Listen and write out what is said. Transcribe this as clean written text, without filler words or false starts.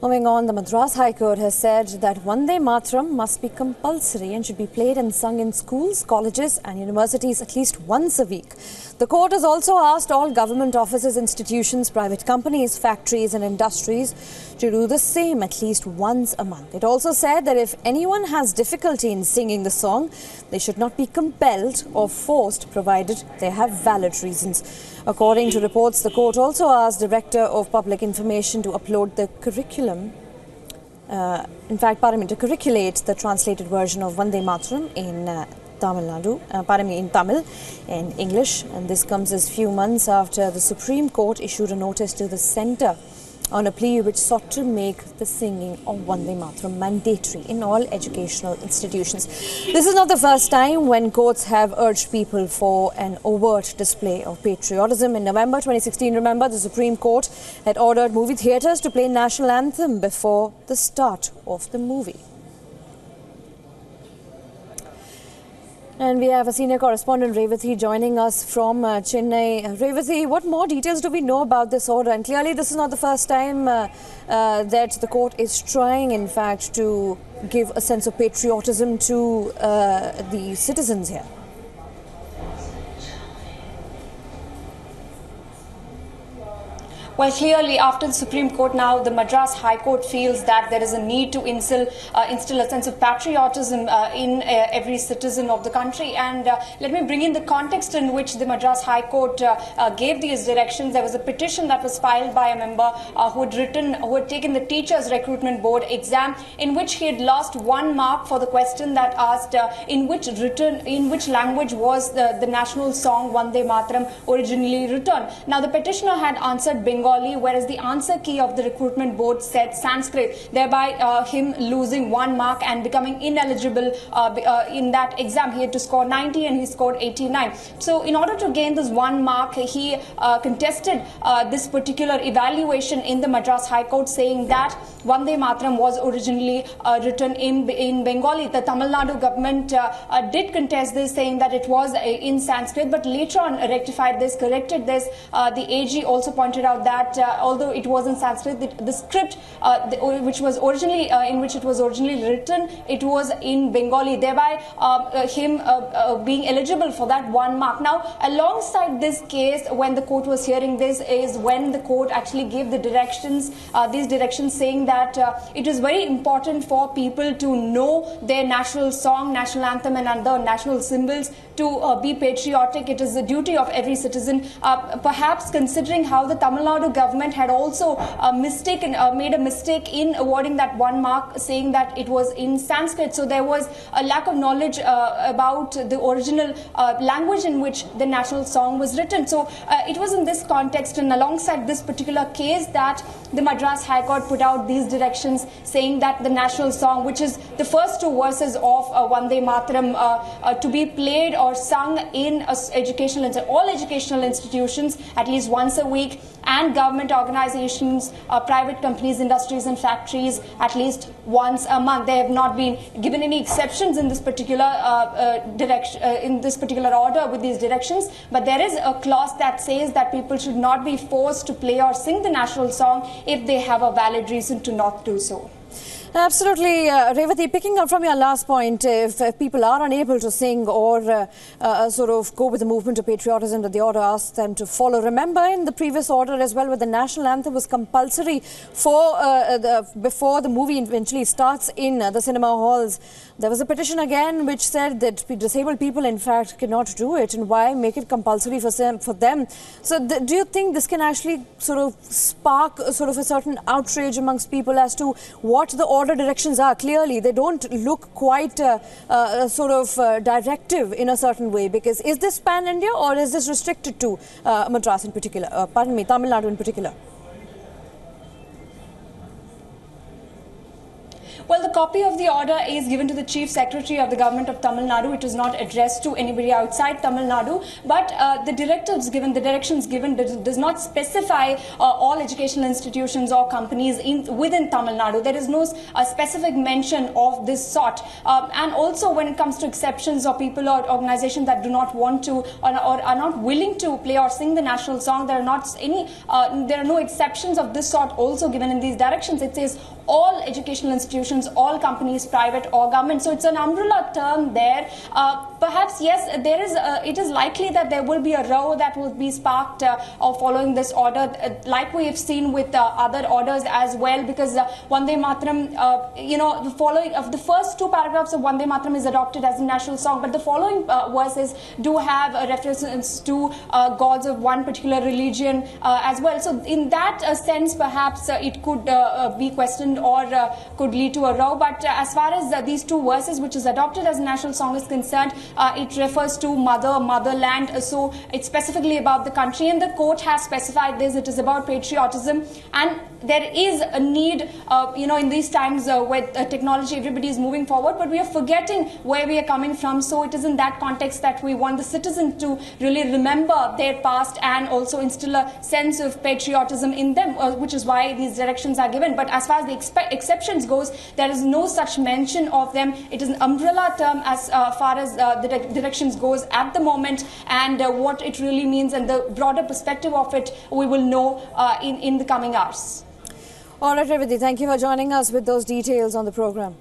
Moving on, the Madras High Court has said that Vande Mataram must be compulsory and should be played and sung in schools, colleges and universities at least once a week. The court has also asked all government offices, institutions, private companies, factories and industries to do the same at least once a month. It also said that if anyone has difficulty in singing the song, they should not be compelled or forced, provided they have valid reasons. According to reports, the court also asked Director of Public Information to upload the curriculum, to curriculate the translated version of Vande Mataram in Tamil Nadu, in Tamil and English. And this comes as few months after the Supreme Court issued a notice to the centre on a plea which sought to make the singing of Vande Mataram mandatory in all educational institutions. This is not the first time when courts have urged people for an overt display of patriotism. In November 2016, remember, the Supreme Court had ordered movie theatres to play national anthem before the start of the movie. And we have a senior correspondent, Revathi, joining us from Chennai. Revathi, what more details do we know about this order? And clearly this is not the first time that the court is trying, in fact, to give a sense of patriotism to the citizens here. Well, clearly, after the Supreme Court now, the Madras High Court feels that there is a need to instill a sense of patriotism in every citizen of the country. And let me bring in the context in which the Madras High Court gave these directions. There was a petition that was filed by a member who had taken the Teachers Recruitment Board exam, in which he had lost 1 mark for the question that asked in which language was the national song Vande Mataram originally written. Now, the petitioner had answered Bengali, whereas the answer key of the recruitment board said Sanskrit, thereby him losing 1 mark and becoming ineligible in that exam. He had to score 90 and he scored 89. So in order to gain this 1 mark, he contested this particular evaluation in the Madras High Court, saying that Vande Mataram was originally written in Bengali. The Tamil Nadu government did contest this, saying that it was in Sanskrit, but later on rectified this, corrected this. The AG also pointed out that although it was in Sanskrit, the script which was originally in which it was originally written, it was in Bengali, thereby him being eligible for that 1 mark. Now, alongside this case, when the court was hearing this, is when the court actually gave the directions, these directions, saying that it is very important for people to know their national song, national anthem and other national symbols, to be patriotic. It is the duty of every citizen. Perhaps considering how the Tamil Nadu government had also made a mistake in awarding that 1 mark, saying that it was in Sanskrit. So there was a lack of knowledge about the original language in which the national song was written. So it was in this context and alongside this particular case that the Madras High Court put out these directions, saying that the national song, which is the first 2 verses of Vande Mataram, to be played or sung in all educational institutions at least once a week, and government organizations, private companies, industries and factories at least once a month. They have not been given any exceptions in this particular order with these directions, but there is a clause that says that people should not be forced to play or sing the national song if they have a valid reason to not do so. Absolutely. Revathi, picking up from your last point, if people are unable to sing or sort of go with the movement of patriotism that the order asks them to follow, remember in the previous order as well, where the national anthem was compulsory for before the movie eventually starts in the cinema halls, there was a petition again which said that disabled people in fact cannot do it, and why make it compulsory for them? So do you think this can actually sort of spark sort of a certain outrage amongst people as to what the order directions are? Clearly they don't look quite directive in a certain way, because is this pan-India or is this restricted to Madras in particular, Tamil Nadu in particular? Well, the copy of the order is given to the Chief Secretary of the Government of Tamil Nadu. It is not addressed to anybody outside Tamil Nadu, but the directions given does not specify all educational institutions or companies within Tamil Nadu. There is no specific mention of this sort. And also when it comes to exceptions or people or organizations that do not want to or are not willing to play or sing the national song, there are no exceptions of this sort also given in these directions. It says all educational institutions, all companies, private or government. So it's an umbrella term there. Perhaps, yes, it is likely that there will be a row that will be sparked following this order, like we have seen with other orders as well, because Vande Mataram, the first two paragraphs of Vande Mataram is adopted as a national song, but the following verses do have a reference to gods of one particular religion as well. So in that sense, perhaps it could be questioned or could lead to a row. But as far as these two verses, which is adopted as a national song, is concerned, it refers to motherland. So it's specifically about the country, and the court has specified this. It is about patriotism, and there is a need, in these times with technology, everybody is moving forward, but we are forgetting where we are coming from. So it is in that context that we want the citizen to really remember their past and also instill a sense of patriotism in them, which is why these directions are given. But as far as the exceptions goes, there is no such mention of them. It is an umbrella term as far as the directions goes at the moment, and what it really means and the broader perspective of it, we will know in the coming hours. All right, Revati, thank you for joining us with those details on the program.